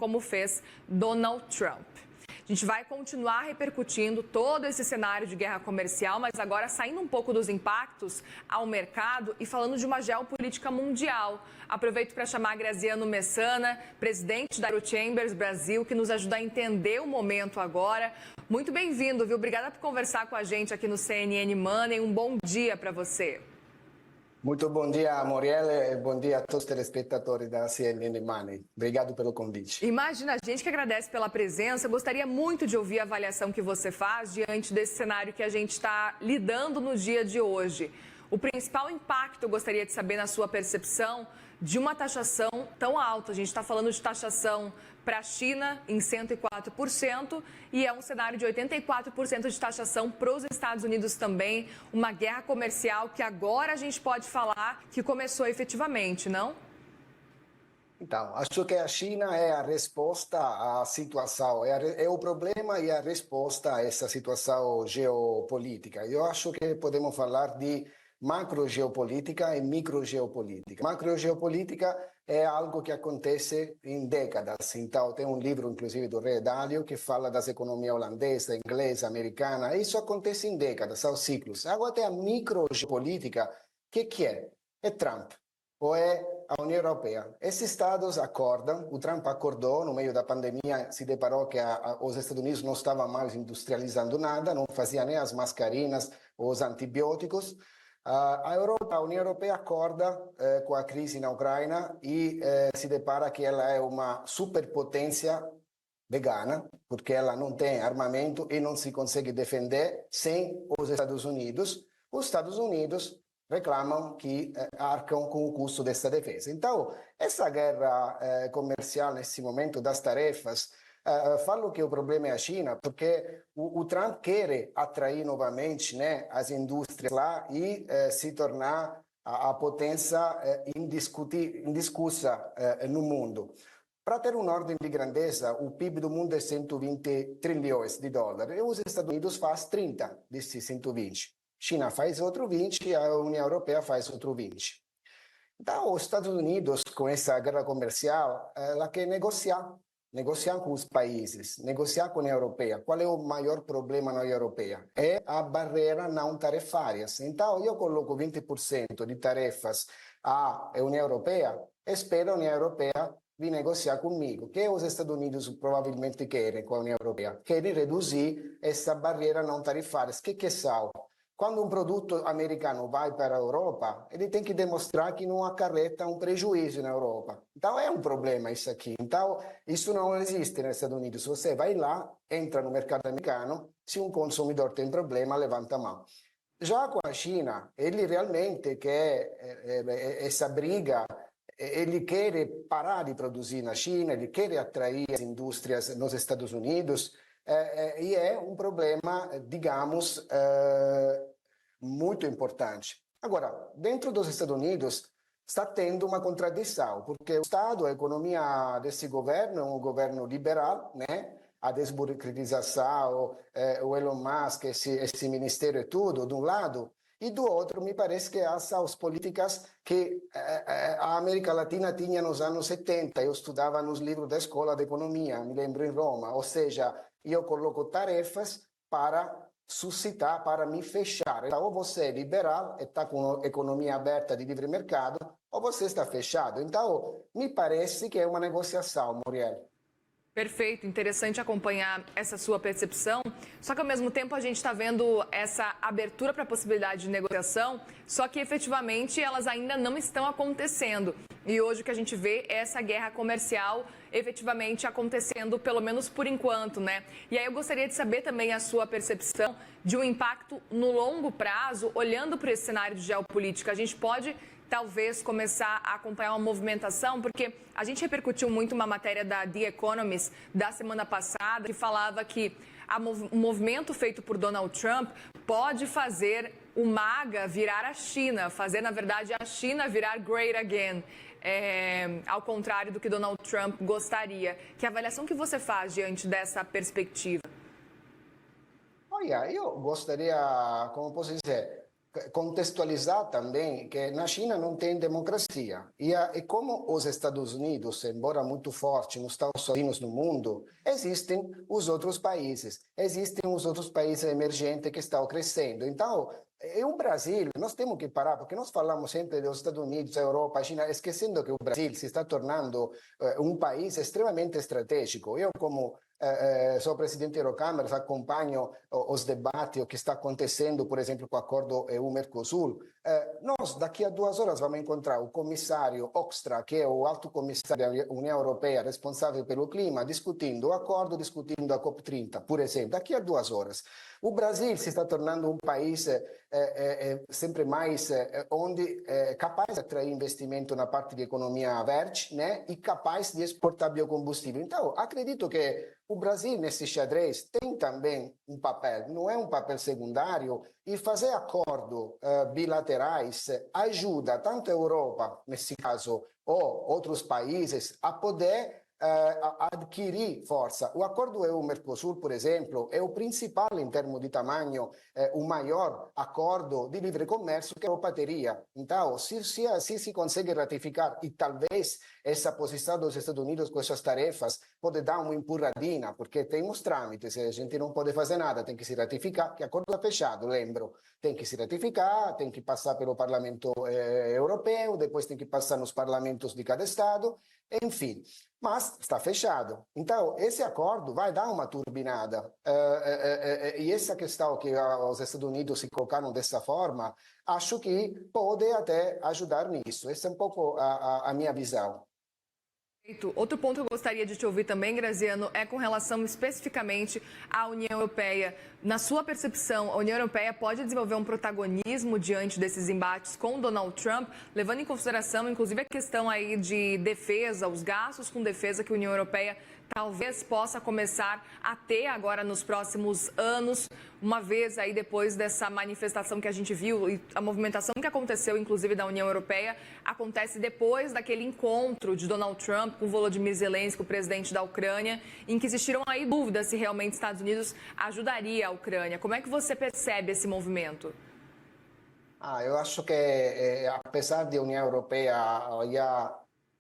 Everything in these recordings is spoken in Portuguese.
como fez Donald Trump. A gente vai continuar repercutindo todo esse cenário de guerra comercial, mas agora saindo um pouco dos impactos ao mercado e falando de uma geopolítica mundial. Aproveito para chamar a Graziano Messana, presidente da Eurochambers Brasil, que nos ajuda a entender o momento agora. Muito bem-vindo, viu? Obrigada por conversar com a gente aqui no CNN Money. Um bom dia para você. Muito bom dia, Morielle, e bom dia a todos os telespectadores da CNN Money. Obrigado pelo convite. Imagina, a gente que agradece pela presença. Eu gostaria muito de ouvir a avaliação que você faz diante desse cenário que a gente está lidando no dia de hoje. O principal impacto, eu gostaria de saber, na sua percepção, de uma taxação tão alta. A gente está falando de taxação para a China em 104% e é um cenário de 84% de taxação para os Estados Unidos também. Uma guerra comercial que agora a gente pode falar que começou efetivamente, não? Então, acho que a China é a resposta à situação, é o problema e a resposta a essa situação geopolítica. Eu acho que podemos falar de macrogeopolítica e microgeopolítica. Macrogeopolítica é algo que acontece em décadas. Então, tem um livro, inclusive, do Ray Dalio, que fala das economias holandesa, inglesa, americana. Isso acontece em décadas, são ciclos. Agora tem a microgeopolítica. O que é? É Trump, ou é a União Europeia. Esses estados acordam, o Trump acordou, no meio da pandemia, se deparou que os Estados Unidos não estavam mais industrializando nada, não faziam nem as mascarinas ou os antibióticos. A União Europeia acorda com a crise na Ucrânia e se depara que ela é uma superpotência vegana, porque ela não tem armamento e não se consegue defender sem os Estados Unidos. Os Estados Unidos reclamam que arcam com o custo dessa defesa. Então, essa guerra comercial nesse momento das tarefas, falo que o problema é a China, porque o Trump quer atrair novamente, né, as indústrias lá e se tornar a potência indiscussa no mundo. Para ter uma ordem de grandeza, o PIB do mundo é 120 trilhões de dólares e os Estados Unidos faz 30 desses 120. China faz outro 20 e a União Europeia faz outro 20. Então, os Estados Unidos, com essa guerra comercial, ela quer negociar com os países, negociar com a União Europeia. Qual é o maior problema na União Europeia? É a barreira não tarifárias. Então, eu coloco 20% de tarefas à União Europeia, espero a União Europeia vir negociar comigo. O que os Estados Unidos provavelmente querem com a União Europeia? Querem reduzir essa barreira não tarifária. O que são? Quando um produto americano vai para a Europa, ele tem que demonstrar que não acarreta um prejuízo na Europa. Então, é um problema isso aqui. Então, isso não existe nos Estados Unidos. Você vai lá, entra no mercado americano, se um consumidor tem problema, levanta a mão. Já com a China, ele realmente quer essa briga, ele quer parar de produzir na China, ele quer atrair as indústrias nos Estados Unidos, e é um problema, digamos, muito importante. Agora, dentro dos Estados Unidos, está tendo uma contradição, porque o Estado, a economia desse governo é um governo liberal, né? A desburocratização, o Elon Musk, esse ministério e tudo, de um lado, e do outro, me parece que essas políticas que a América Latina tinha nos anos 70. Eu estudava nos livros da escola de economia, me lembro em Roma, ou seja, eu coloco tarefas para suscitar, para me fechar. Então, ou você é liberal e está com a economia aberta de livre mercado, ou você está fechado. Então, me parece que é uma negociação, Muriel. Perfeito, interessante acompanhar essa sua percepção. Só que ao mesmo tempo a gente está vendo essa abertura para a possibilidade de negociação, só que efetivamente elas ainda não estão acontecendo. E hoje o que a gente vê é essa guerra comercial efetivamente acontecendo, pelo menos por enquanto, né? E aí eu gostaria de saber também a sua percepção de um impacto no longo prazo, olhando para esse cenário de geopolítica. A gente pode talvez começar a acompanhar uma movimentação, porque a gente repercutiu muito uma matéria da The Economist da semana passada, que falava que o movimento feito por Donald Trump pode fazer o MAGA virar a China, fazer, na verdade, a China virar great again, ao contrário do que Donald Trump gostaria. Que avaliação que você faz diante dessa perspectiva? Olha, eu gostaria, como posso dizer, contextualizar também que na China não tem democracia. E como os Estados Unidos, embora muito forte, não estão sozinhos no mundo, existem os outros países emergentes que estão crescendo. Então, e o Brasil, nós temos que parar, porque nós falamos sempre dos Estados Unidos, Europa, China, esquecendo que o Brasil se está tornando um país extremamente estratégico. Eu, como sou presidente da Eurocâmara, acompanho os debates, o que está acontecendo, por exemplo, com o acordo EU-Mercosul. Nós, daqui a 2 horas, vamos encontrar o comissário Hoekstra, que é o alto comissário da União Europeia responsável pelo clima, discutindo o acordo, discutindo a COP30, por exemplo, daqui a 2 horas. O Brasil se está tornando um país sempre mais onde é capaz de atrair investimento na parte de economia verde, né, e capaz de exportar biocombustível. Então, acredito que o Brasil, nesse xadrez, tem também um papel, não é um papel secundário, e fazer acordos bilaterais ajuda tanto a Europa, nesse caso, ou outros países, a poder adquirir força. O acordo EU-Mercosul, por exemplo, é o principal em termos de tamanho, o maior acordo de livre comércio que a Europa teria. Então, se se consegue ratificar, e talvez essa posição dos Estados Unidos com essas tarefas pode dar uma empurradinha, porque tem os trâmites, a gente não pode fazer nada, tem que se ratificar, que acordo é fechado, lembro, tem que se ratificar, tem que passar pelo Parlamento Europeu, depois tem que passar nos parlamentos de cada Estado, enfim, mas está fechado. Então, esse acordo vai dar uma turbinada. E essa questão que os Estados Unidos se colocaram dessa forma, acho que pode até ajudar nisso. Essa é um pouco a minha visão. Outro ponto que eu gostaria de te ouvir também, Graziano, é com relação especificamente à União Europeia. Na sua percepção, a União Europeia pode desenvolver um protagonismo diante desses embates com Donald Trump, levando em consideração, inclusive, a questão aí de defesa, os gastos com defesa que a União Europeia talvez possa começar a ter agora nos próximos anos, uma vez aí depois dessa manifestação que a gente viu e a movimentação que aconteceu, inclusive, da União Europeia, acontece depois daquele encontro de Donald Trump com Volodymyr Zelensky, o presidente da Ucrânia, em que existiram aí dúvidas se realmente Estados Unidos ajudaria a Ucrânia. Como é que você percebe esse movimento? Eu acho que, apesar de a União Europeia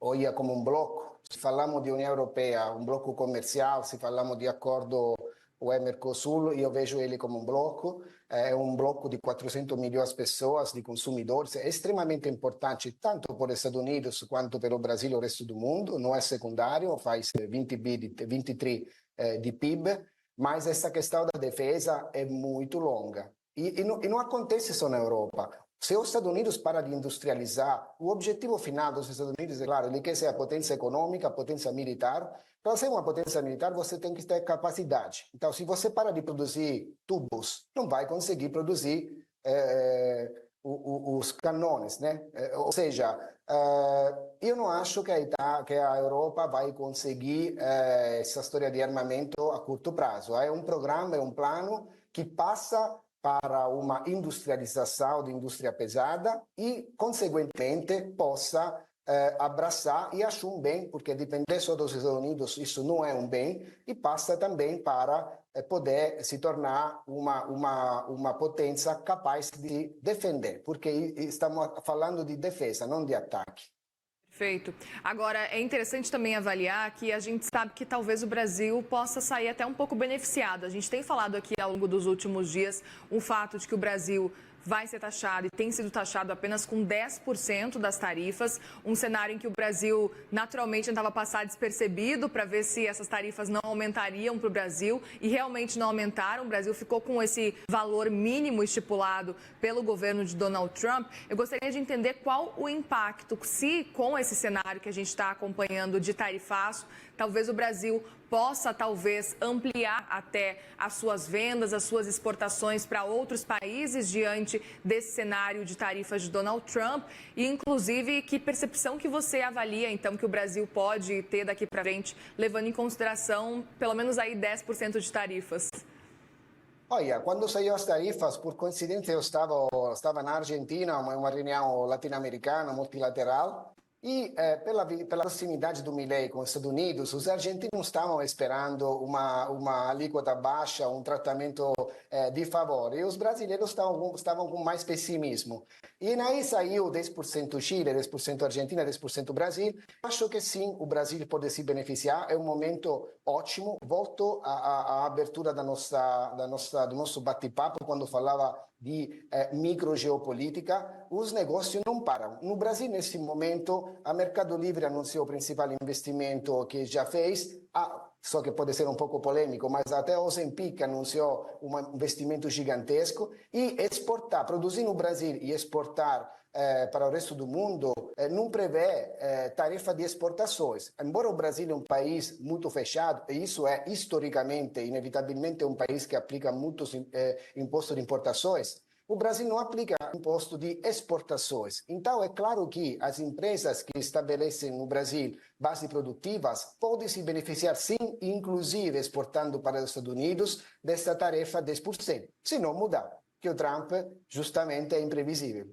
olhar como um bloco, se falamos de União Europeia, um bloco comercial, se falamos de acordo UE-Mercosul, eu vejo ele como um bloco. É um bloco de 400 milhões de pessoas, de consumidores, é extremamente importante, tanto para os Estados Unidos quanto para o Brasil e o resto do mundo, não é secundário, faz 23 de PIB, mas essa questão da defesa é muito longa. E não acontece só na Europa. Se os Estados Unidos param de industrializar, o objetivo final dos Estados Unidos é claro, ele quer ser a potência econômica, a potência militar. Para ser uma potência militar, você tem que ter capacidade. Então, se você para de produzir tubos, não vai conseguir produzir os canões, né? Ou seja, eu não acho que a Europa vai conseguir essa história de armamento a curto prazo. É um programa, é um plano que passa para uma industrialização de indústria pesada e, consequentemente, possa abraçar, e acho um bem, porque depender só dos Estados Unidos, isso não é um bem, e passa também para poder se tornar uma potência capaz de defender, porque estamos falando de defesa, não de ataque. Perfeito. Agora, é interessante também avaliar que a gente sabe que talvez o Brasil possa sair até um pouco beneficiado. A gente tem falado aqui ao longo dos últimos dias o fato de que o Brasil vai ser taxado e tem sido taxado apenas com 10% das tarifas, um cenário em que o Brasil naturalmente tentava passar despercebido para ver se essas tarifas não aumentariam para o Brasil e realmente não aumentaram. O Brasil ficou com esse valor mínimo estipulado pelo governo de Donald Trump. Eu gostaria de entender qual o impacto, se com esse cenário que a gente está acompanhando de tarifaço, talvez o Brasil possa, talvez, ampliar até as suas vendas, as suas exportações para outros países diante desse cenário de tarifas de Donald Trump e, inclusive, que percepção que você avalia, então, que o Brasil pode ter daqui para frente, levando em consideração, pelo menos aí, 10% de tarifas? Olha, quando saiu as tarifas, por coincidência eu estava na Argentina, uma reunião latino-americana multilateral, E pela proximidade do Milei com os Estados Unidos, os argentinos estavam esperando uma alíquota baixa, um tratamento de favor. E os brasileiros estavam com mais pessimismo. E aí saiu 10% Chile, 10% Argentina, 10% Brasil. Acho que sim, o Brasil pode se beneficiar. É um momento ótimo. Volto à abertura do nosso bate-papo, quando falava de microgeopolítica. Os negócios não param. No Brasil, nesse momento, a Mercado Livre anunciou o principal investimento que já fez, só que pode ser um pouco polêmico, mas até a Ozempic anunciou um investimento gigantesco, e exportar, produzir no Brasil e exportar para o resto do mundo não prevê tarefa de exportações. Embora o Brasil é um país muito fechado, e isso é historicamente, inevitavelmente, um país que aplica muitos impostos de importações, o Brasil não aplica imposto de exportações. Então, é claro que as empresas que estabelecem no Brasil bases produtivas podem se beneficiar, sim, inclusive exportando para os Estados Unidos, dessa tarefa 10%. Se não mudar, que o Trump justamente é imprevisível.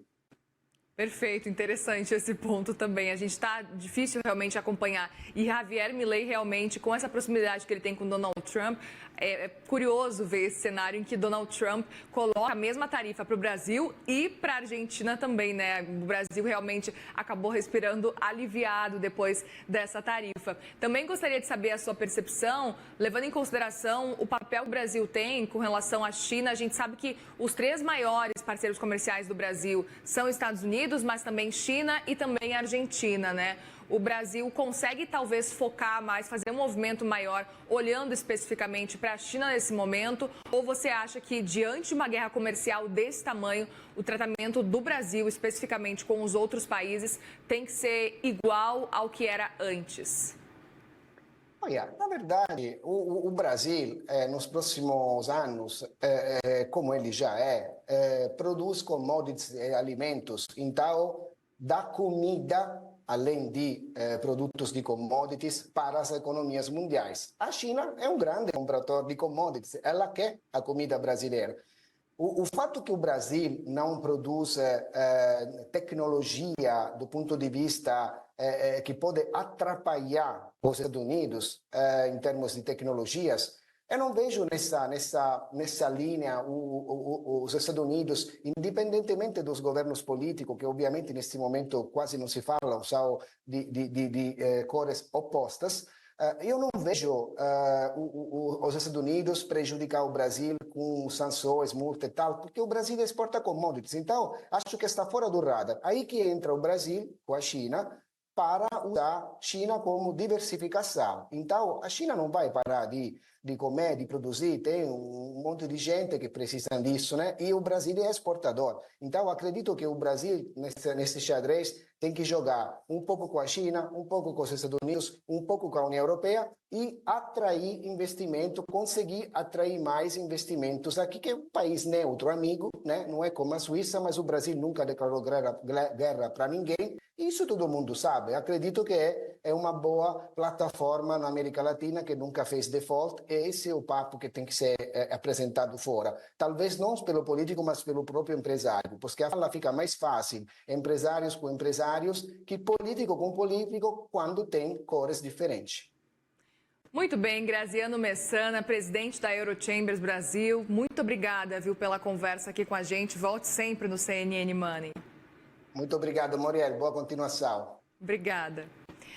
Perfeito, interessante esse ponto também. A gente está difícil realmente acompanhar. E Javier Milei realmente, com essa proximidade que ele tem com Donald Trump, é curioso ver esse cenário em que Donald Trump coloca a mesma tarifa para o Brasil e para a Argentina também, né? O Brasil realmente acabou respirando aliviado depois dessa tarifa. Também gostaria de saber a sua percepção, levando em consideração o papel que o Brasil tem com relação à China. A gente sabe que os 3 maiores parceiros comerciais do Brasil são Estados Unidos, mas também China e também Argentina, né? O Brasil consegue talvez focar mais, fazer um movimento maior, olhando especificamente para a China nesse momento? Ou você acha que, diante de uma guerra comercial desse tamanho, o tratamento do Brasil, especificamente com os outros países, tem que ser igual ao que era antes? Olha, na verdade, o Brasil, nos próximos anos, como ele já produz commodities e alimentos. Então, dá comida, além de produtos de commodities, para as economias mundiais. A China é um grande comprador de commodities, ela quer a comida brasileira. O fato que o Brasil não produz tecnologia do ponto de vista que pode atrapalhar os Estados Unidos em termos de tecnologias, eu não vejo nessa linha os Estados Unidos, independentemente dos governos políticos, que obviamente neste momento quase não se falam, são de cores opostas. Eu não vejo os Estados Unidos prejudicar o Brasil com sanções, multa e tal, porque o Brasil exporta commodities. Então, acho que está fora do radar. Aí que entra o Brasil com a China para usar a China como diversificação. Então, a China não vai parar de comer, de produzir, tem um monte de gente que precisa disso, né? E o Brasil é exportador. Então, acredito que o Brasil, nesse xadrez, tem que jogar um pouco com a China, um pouco com os Estados Unidos, um pouco com a União Europeia e atrair investimento, conseguir atrair mais investimentos aqui, que é um país neutro, amigo, né? Não é como a Suíça, mas o Brasil nunca declarou guerra para ninguém. Isso todo mundo sabe. Acredito que é uma boa plataforma na América Latina que nunca fez default. E esse é o papo que tem que ser apresentado fora. Talvez não pelo político, mas pelo próprio empresário. Porque a fala fica mais fácil, empresários com empresários, que político com político, quando tem cores diferentes. Muito bem, Graziano Messana, presidente da Eurochambers Brasil. Muito obrigada, viu, pela conversa aqui com a gente. Volte sempre no CNN Money. Muito obrigado, Moriel. Boa continuação. Obrigada.